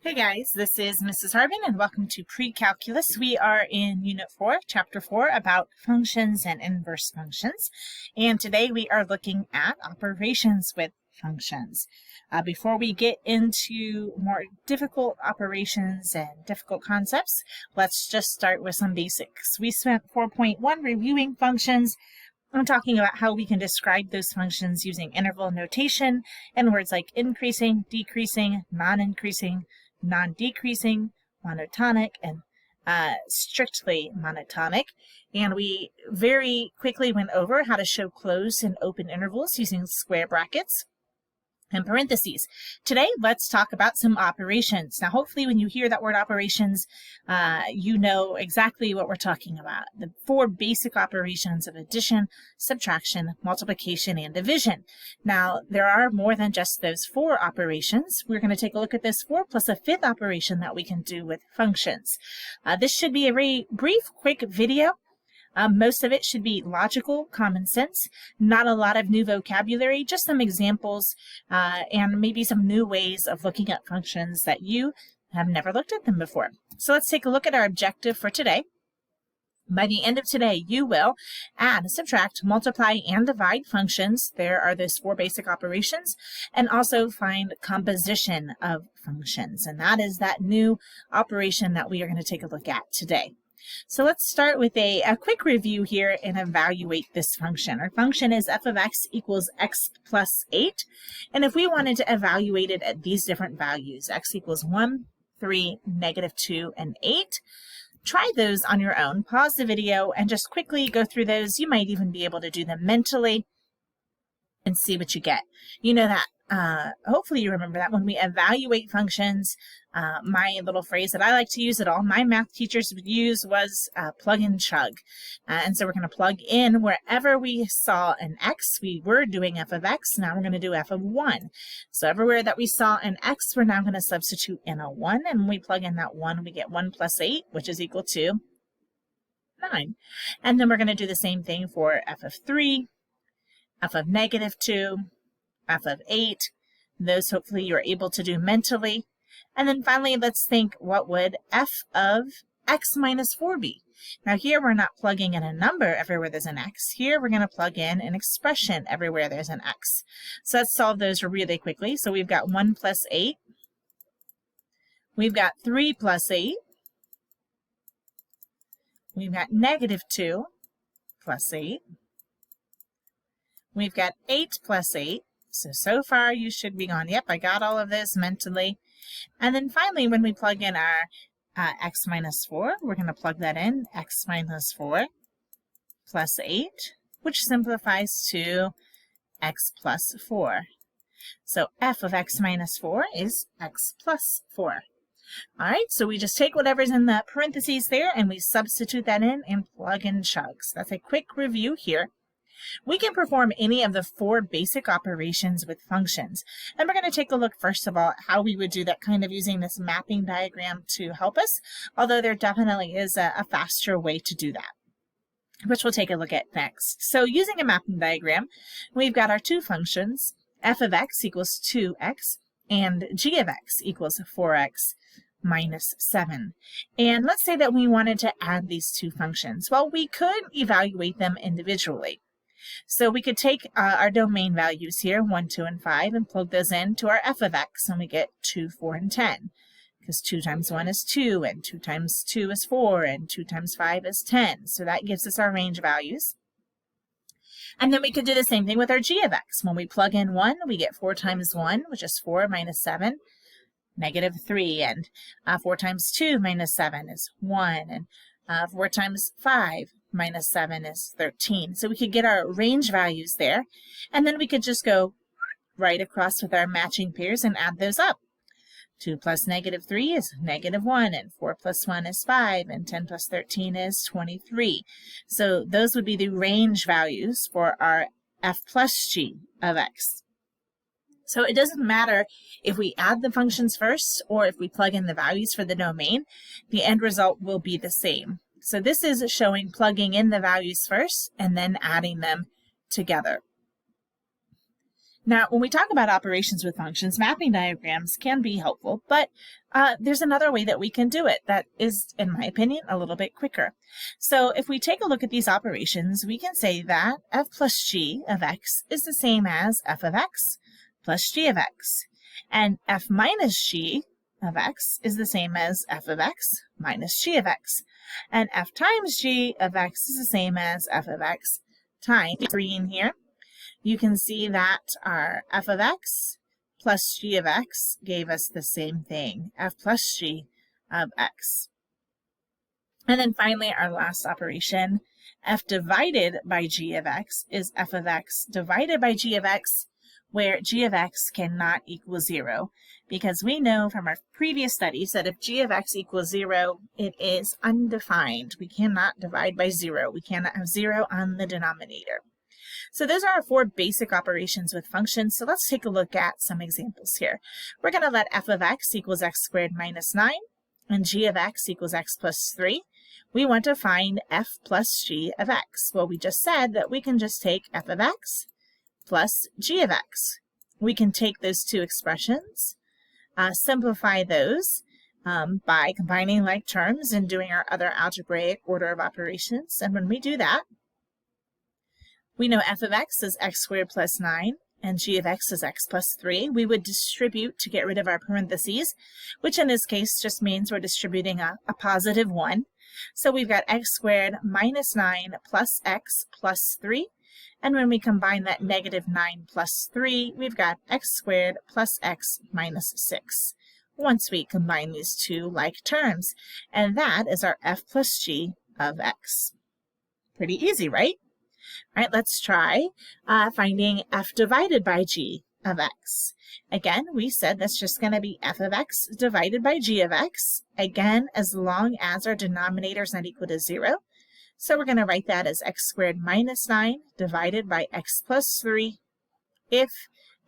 Hey guys, this is Mrs. Harbin and welcome to Pre-Calculus. We are in Unit 4, Chapter 4 about functions and inverse functions. And today we are looking at operations with functions. Before we get into more difficult operations and difficult concepts, let's just start with some basics. We spent 4.1 reviewing functions. I'm talking about how we can describe those functions using interval notation and words like increasing, decreasing, non-increasing, non-decreasing, monotonic, and strictly monotonic. And we very quickly went over how to show closed and open intervals using square brackets and parentheses. Today, let's talk about some operations. Now, hopefully when you hear that word operations, you know exactly what we're talking about. The four basic operations of addition, subtraction, multiplication, and division. Now, there are more than just those four operations. We're going to take a look at this 4 plus a fifth operation that we can do with functions. This should be a very brief, quick video. Most of it should be logical, common sense, not a lot of new vocabulary, just some examples and maybe some new ways of looking at functions that you have never looked at them before. So let's take a look at our objective for today. By the end of today, you will add, subtract, multiply, and divide functions. There are those four basic operations, and also find composition of functions. And that is that new operation that we are going to take a look at today. So let's start with a quick review here and evaluate this function. Our function is f of x equals x plus 8. And if we wanted to evaluate it at these different values, x equals 1, 3, negative 2, and 8, try those on your own. Pause the video and just quickly go through those. You might even be able to do them mentally and see what you get. You know that. Hopefully you remember that when we evaluate functions, my little phrase that I like to use that all my math teachers would use was plug and chug. And so we're going to plug in wherever we saw an x, we were doing f of x, now we're going to do f of 1. So everywhere that we saw an x, we're now going to substitute in a 1, and when we plug in that 1, we get 1 plus 8, which is equal to 9. And then we're going to do the same thing for f of 3, f of negative 2, f of 8. Those hopefully you're able to do mentally. And then finally, let's think, what would f of x minus 4 be? Now here we're not plugging in a number everywhere there's an x. Here we're going to plug in an expression everywhere there's an x. So let's solve those really quickly. So we've got 1 plus 8. We've got 3 plus 8. We've got negative 2 plus 8. We've got 8 plus 8. So far you should be gone, yep, I got all of this mentally. And then finally, when we plug in our x minus 4, we're going to plug that in, x minus 4 plus 8, which simplifies to x plus 4. So f of x minus 4 is x plus 4. All right, so we just take whatever's in the parentheses there and we substitute that in and plug in chugs. That's a quick review here. We can perform any of the four basic operations with functions. And we're going to take a look first of all at how we would do that, kind of using this mapping diagram to help us, although there definitely is a faster way to do that, which we'll take a look at next. So using a mapping diagram, we've got our two functions, f of x equals 2x and g of x equals 4x minus 7. And let's say that we wanted to add these two functions. Well, we could evaluate them individually. So we could take our domain values here, 1, 2, and 5, and plug those into our f of x, and we get 2, 4, and 10. Because 2 times 1 is 2, and 2 times 2 is 4, and 2 times 5 is 10. So that gives us our range values. And then we could do the same thing with our g of x. When we plug in 1, we get 4 times 1, which is 4 minus 7, negative 3. And 4 times 2 minus 7 is 1. And 4 times 5 minus 7 is 13. So we could get our range values there, and then we could just go right across with our matching pairs and add those up. 2 plus negative 3 is negative 1, and 4 plus 1 is 5, and 10 plus 13 is 23. So those would be the range values for our f plus g of x. So it doesn't matter if we add the functions first or if we plug in the values for the domain, the end result will be the same. So this is showing plugging in the values first and then adding them together. Now, when we talk about operations with functions, mapping diagrams can be helpful, but there's another way that we can do it that is, in my opinion, a little bit quicker. So if we take a look at these operations, we can say that f plus g of x is the same as f of x plus g of x, and f minus g of x is the same as f of x minus g of x, and f times g of x is the same as f of x times green here. You can see that our f of x plus g of x gave us the same thing, f plus g of x. And then finally, our last operation, f divided by g of x is f of x divided by g of x, where g of x cannot equal 0, because we know from our previous studies that if g of x equals 0, it is undefined. We cannot divide by 0. We cannot have 0 on the denominator. So those are our 4 basic operations with functions. So let's take a look at some examples here. We're going to let f of x equals x squared minus 9 and g of x equals x plus 3. We want to find f plus g of x. Well, we just said that we can just take f of x plus g of x. We can take those two expressions, simplify those by combining like terms and doing our other algebraic order of operations. And when we do that, we know f of x is x squared plus 9, and g of x is x plus 3. We would distribute to get rid of our parentheses, which in this case just means we're distributing a positive 1. So we've got x squared minus 9 plus x plus 3. And when we combine that negative 9 plus 3, we've got x squared plus x minus 6. Once we combine these two like terms, and that is our f plus g of x. Pretty easy, right? All right, let's try finding f divided by g of x. Again, we said that's just going to be f of x divided by g of x, again, as long as our denominator is not equal to 0. So we're going to write that as x squared minus 9 divided by x plus 3 if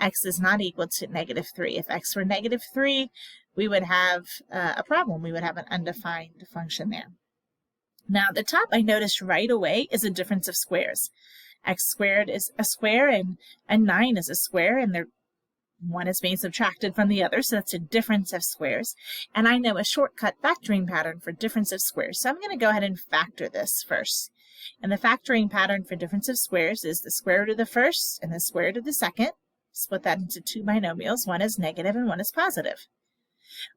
x is not equal to negative 3. If x were negative 3, we would have a problem. We would have an undefined function there. Now, the top I noticed right away is a difference of squares. X squared is a square and 9 is a square, and one is being subtracted from the other, so that's a difference of squares. And I know a shortcut factoring pattern for difference of squares, so I'm going to go ahead and factor this first. And the factoring pattern for difference of squares is the square root of the first and the square root of the second. Split that into 2 binomials. One is negative and one is positive.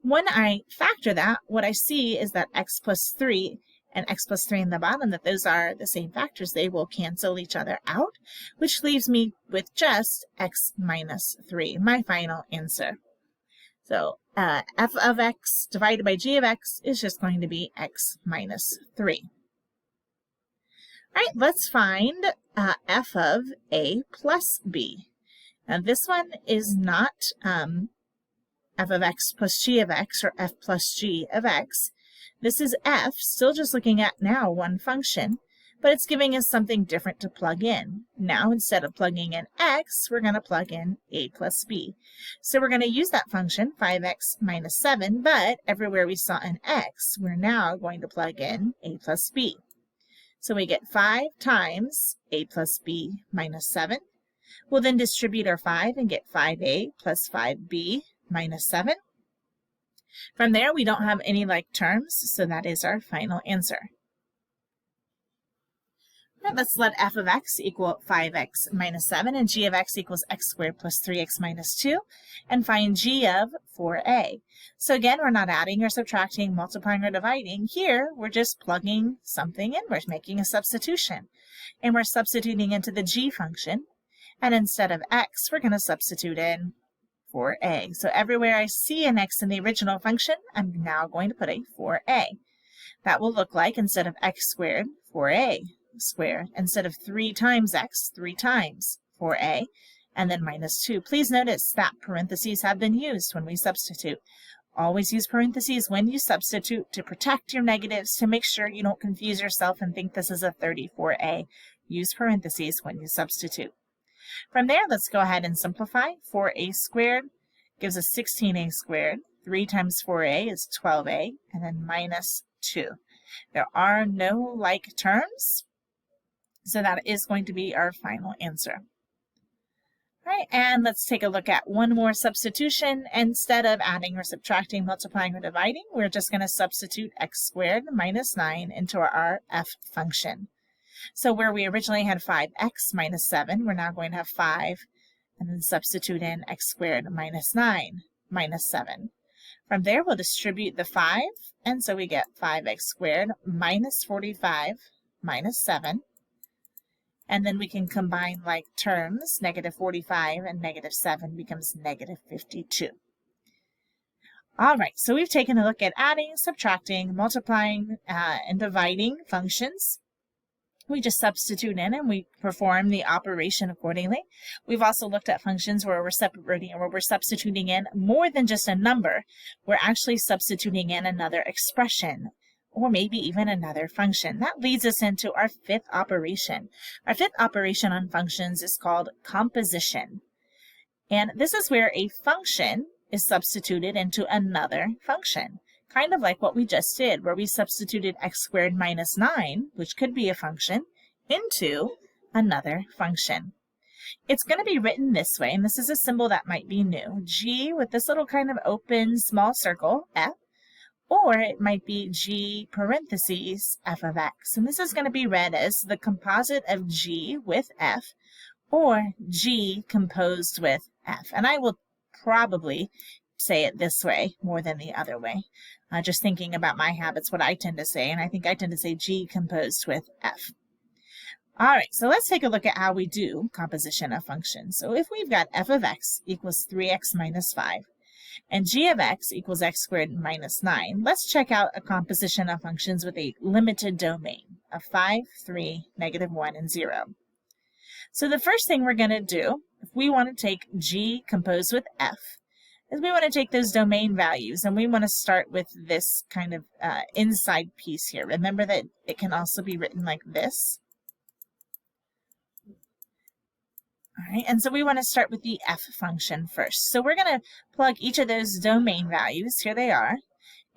When I factor that, what I see is that x plus 3 and x plus 3 in the bottom, that those are the same factors. They will cancel each other out, which leaves me with just x minus 3, my final answer. So f of x divided by g of x is just going to be x minus 3. All right, let's find f of a plus b. Now this one is not f of x plus g of x or f plus g of x. This is f, still just looking at now one function, but it's giving us something different to plug in. Now, instead of plugging in x, we're going to plug in a plus b. So we're going to use that function, 5x minus 7, but everywhere we saw an x, we're now going to plug in a plus b. So we get 5 times a plus b minus 7. We'll then distribute our 5 and get 5a plus 5b minus 7. From there, we don't have any like terms, so that is our final answer. All right, let's let f of x equal 5x minus 7 and g of x equals x squared plus 3x minus 2, and find g of 4a. So again, we're not adding or subtracting, multiplying or dividing. Here, we're just plugging something in. We're making a substitution, and we're substituting into the g function, and instead of x, we're going to substitute in 4a. So everywhere I see an x in the original function, I'm now going to put a 4a. That will look like, instead of x squared, 4a squared. Instead of 3 times x, 3 times 4a, and then minus 2. Please notice that parentheses have been used when we substitute. Always use parentheses when you substitute to protect your negatives, to make sure you don't confuse yourself and think this is a 34a. Use parentheses when you substitute. From there, let's go ahead and simplify. 4a squared gives us 16a squared. 3 times 4a is 12a, and then minus 2. There are no like terms, so that is going to be our final answer. All right, and let's take a look at one more substitution. Instead of adding or subtracting, multiplying, or dividing, we're just going to substitute x squared minus 9 into our f function. So where we originally had 5x minus 7, we're now going to have 5, and then substitute in x squared minus 9 minus 7. From there, we'll distribute the 5, and so we get 5x squared minus 45 minus 7. And then we can combine like terms. Negative 45 and negative 7 becomes negative 52. All right, so we've taken a look at adding, subtracting, multiplying, and dividing functions. We just substitute in and we perform the operation accordingly. We've also looked at functions where we're separating or where we're substituting in more than just a number. We're actually substituting in another expression, or maybe even another function. That leads us into our fifth operation. Our fifth operation on functions is called composition. And this is where a function is substituted into another function. Kind of like what we just did, where we substituted x squared minus 9, which could be a function, into another function. It's going to be written this way, and this is a symbol that might be new. G with this little kind of open small circle, f, or it might be G parentheses f of x. And this is going to be read as the composite of G with f, or G composed with f. And I will probably say it this way more than the other way. Just thinking about my habits, what I tend to say, and I think I tend to say G composed with f. All right, so let's take a look at how we do composition of functions. So if we've got f of x equals 3x minus 5, and g of x equals x squared minus 9, let's check out a composition of functions with a limited domain of 5, 3, negative 1, and 0. So the first thing we're going to do, if we want to take g composed with f, is we want to take those domain values, and we want to start with this kind of inside piece here. Remember that it can also be written like this. All right, and so we want to start with the f function first. So we're going to plug each of those domain values, here they are,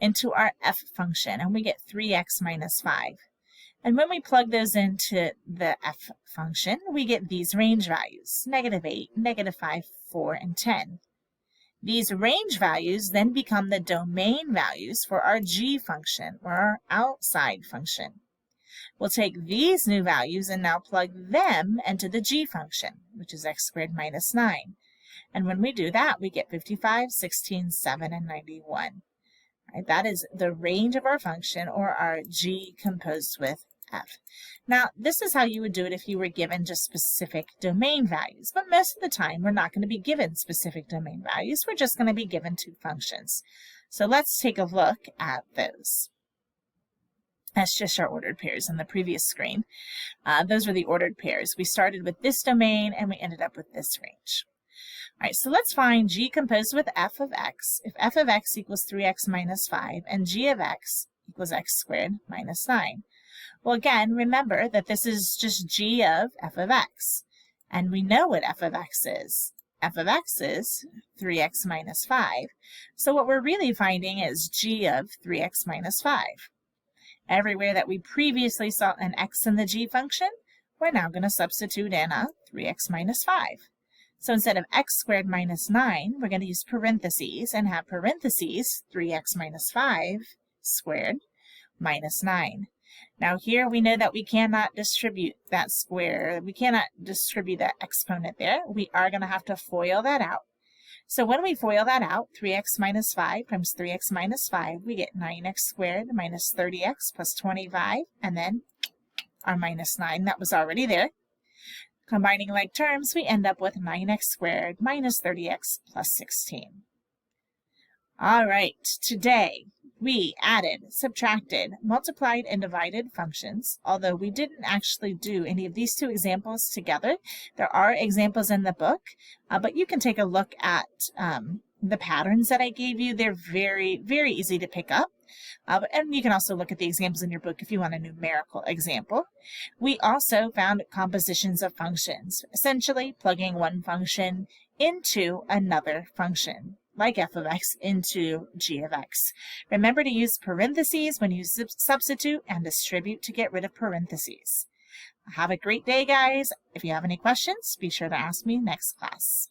into our f function, and we get 3x minus 5. And when we plug those into the f function, we get these range values, negative 8, negative 5, 4, and 10. These range values then become the domain values for our g function, or our outside function. We'll take these new values and now plug them into the g function, which is x squared minus 9. And when we do that, we get 55, 16, 7, and 91. Right, that is the range of our function, or our g composed with f. Now, this is how you would do it if you were given just specific domain values, but most of the time we're not going to be given specific domain values. We're just going to be given two functions. So let's take a look at those. That's just our ordered pairs in the previous screen. Those are the ordered pairs. We started with this domain and we ended up with this range. All right, so let's find g composed with f of x if f of x equals 3x minus 5 and g of x equals x squared minus 9. Well, again, remember that this is just g of f of x, and we know what f of x is. F of x is 3x minus 5, so what we're really finding is g of 3x minus 5. Everywhere that we previously saw an x in the g function, we're now going to substitute in a 3x minus 5. So instead of x squared minus 9, we're going to use parentheses and have parentheses 3x minus 5 squared minus 9. Now here we know that we cannot distribute that square. We cannot distribute that exponent there. We are going to have to FOIL that out. So when we FOIL that out, 3x minus 5 times 3x minus 5, we get 9x squared minus 30x plus 25, and then our minus 9 that was already there. Combining like terms, we end up with 9x squared minus 30x plus 16. All right, today we added, subtracted, multiplied, and divided functions, although we didn't actually do any of these two examples together. There are examples in the book, but you can take a look at the patterns that I gave you. They're very, very easy to pick up. And you can also look at the examples in your book if you want a numerical example. We also found compositions of functions, essentially plugging one function into another function, like f of x into g of x. Remember to use parentheses when you substitute and distribute to get rid of parentheses. Have a great day, guys. If you have any questions, be sure to ask me next class.